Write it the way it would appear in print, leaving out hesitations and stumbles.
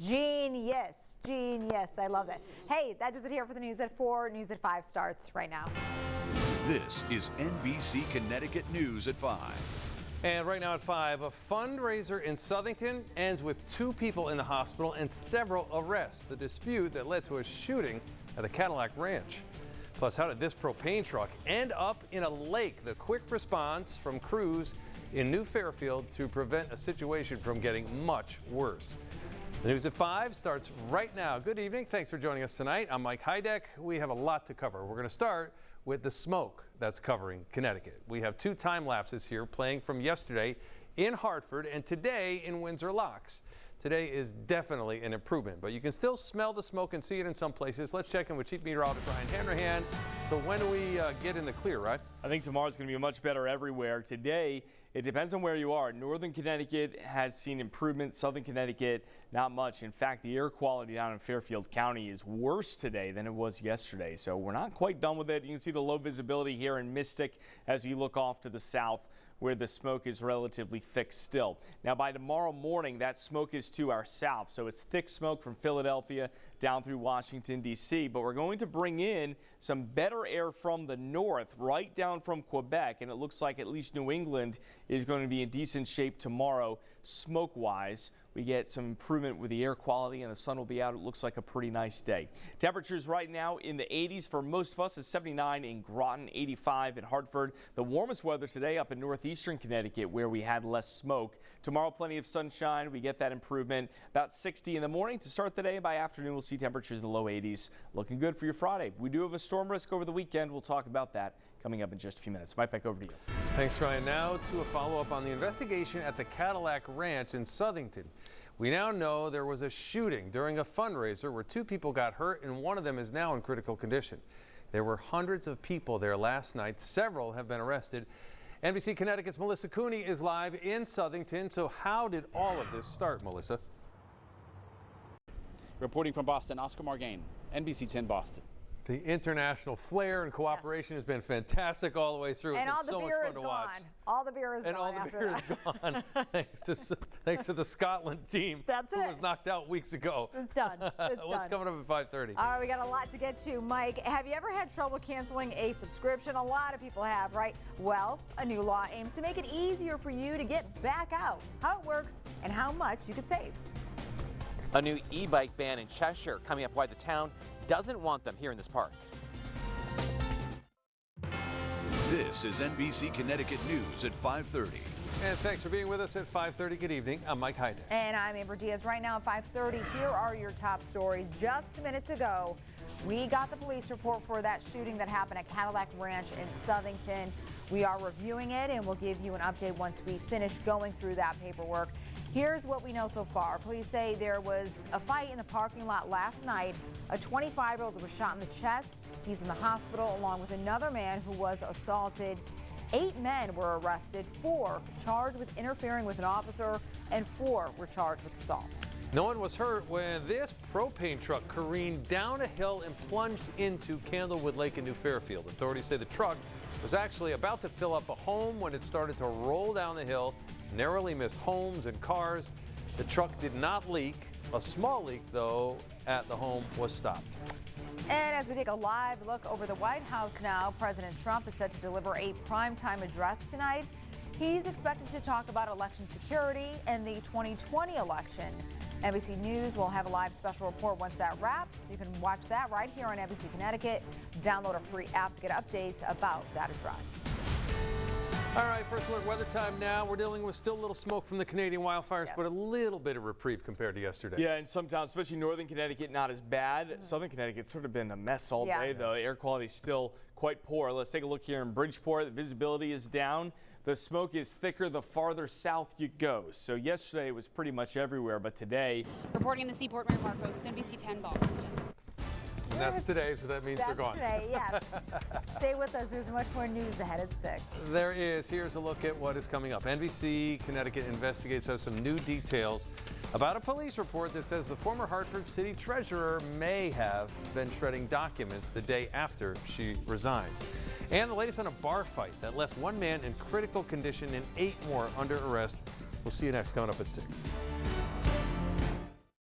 Genius. Genius. I love it. Hey, that does it here for the News at 4. News at 5 starts right now. This is NBC Connecticut News at 5. And right now at 5, a fundraiser in Southington ends with 2 people in the hospital and several arrests. The dispute that led to a shooting at the Cadillac Ranch. Plus, how did this propane truck end up in a lake? The quick response from crews in New Fairfield to prevent a situation from getting much worse. The News at 5 starts right now. Good evening. Thanks for joining us tonight. I'm Mike Hydeck. We have a lot to cover. We're going to start with the smoke that's covering Connecticut. We have 2 time lapses here playing from yesterday in Hartford and today in Windsor Locks. Today is definitely an improvement, but you can still smell the smoke and see it in some places. Let's check in with Chief Meteorologist Ryan Hanrahan. So when do we get in the clear, right? I think tomorrow's going to be much better everywhere. Today, it depends on where you are. Northern Connecticut has seen improvement. Southern Connecticut, not much. In fact, the air quality down in Fairfield County is worse today than it was yesterday. So we're not quite done with it. You can see the low visibility here in Mystic as we look off to the south, where the smoke is relatively thick still. Now by tomorrow morning, that smoke is to our south, so it's thick smoke from Philadelphia down through Washington, D.C., but we're going to bring in some better air from the north, right down from Quebec, and it looks like at least New England is going to be in decent shape tomorrow smoke-wise. We get some improvement with the air quality and the sun will be out. It looks like a pretty nice day. Temperatures right now in the 80s for most of us. It's 79 in Groton, 85 in Hartford. The warmest weather today up in northeastern Connecticut where we had less smoke. Tomorrow plenty of sunshine. We get that improvement. About 60 in the morning to start the day. By afternoon we'll see temperatures in the low 80s. Looking good for your Friday. We do have a storm risk over the weekend. We'll talk about that coming up in just a few minutes. Mike, back over to you. Thanks, Ryan. Now to a follow-up on the investigation at the Cadillac Ranch in Southington. We now know there was a shooting during a fundraiser where 2 people got hurt and one of them is now in critical condition. There were hundreds of people there last night. Several have been arrested. NBC Connecticut's Melissa Cooney is live in Southington. So how did all of this start, Melissa? Reporting from Boston, Oscar Margain, NBC 10 Boston. The international flair and cooperation has been fantastic all the way through. And all it's the been beer so much is fun to watch. gone. All the beer is gone. And all the beer is gone. thanks to the Scotland team. That's who it. was knocked out weeks ago. It's done. It's What's done. coming up at 5:30? All right, we got a lot to get to. Mike, have you ever had trouble canceling a subscription? A lot of people have, right? Well, a new law aims to make it easier for you to get back out. How it works and how much you could save. A new e-bike ban in Cheshire coming up why the town doesn't want them here in this park. This is NBC Connecticut News at 5:30. And thanks for being with us at 5:30. Good evening. I'm Mike Hydeck. And I'm Amber Diaz. Right now at 5:30, here are your top stories. Just minutes ago, we got the police report for that shooting that happened at Cadillac Ranch in Southington. We are reviewing it and we'll give you an update once we finish going through that paperwork. Here's what we know so far. Police say there was a fight in the parking lot last night. A 25-year-old was shot in the chest. He's in the hospital along with another man who was assaulted. 8 men were arrested, 4 charged with interfering with an officer, and 4 were charged with assault. No one was hurt when this propane truck careened down a hill and plunged into Candlewood Lake in New Fairfield. Authorities say the truck was actually about to fill up a home when it started to roll down the hill, narrowly missed homes and cars. The truck did not leak. A small leak, though, at the home was stopped. And as we take a live look over the White House now, President Trump is set to deliver a primetime address tonight. He's expected to talk about election security and the 2020 election. NBC News will have a live special report once that wraps. You can watch that right here on NBC Connecticut. Download a free app to get updates about that address. All right, first alert weather time now. We're dealing with still a little smoke from the Canadian wildfires, but a little bit of reprieve compared to yesterday. Yeah, in some towns, especially northern Connecticut, not as bad. Southern Connecticut's sort of been a mess all day, though. Air quality is still quite poor. Let's take a look here in Bridgeport. The visibility is down. The smoke is thicker the farther south you go. So yesterday it was pretty much everywhere, but today. Reporting in the Seaport, Mary Marcos, NBC 10 Boston. And that's today, so that means they're gone. That's today, yes. Stay with us. There's much more news ahead at 6. There is. Here's a look at what is coming up. NBC Connecticut Investigates has some new details about a police report that says the former Hartford City Treasurer may have been shredding documents the day after she resigned. And the latest on a bar fight that left 1 man in critical condition and 8 more under arrest. We'll see you next, coming up at 6.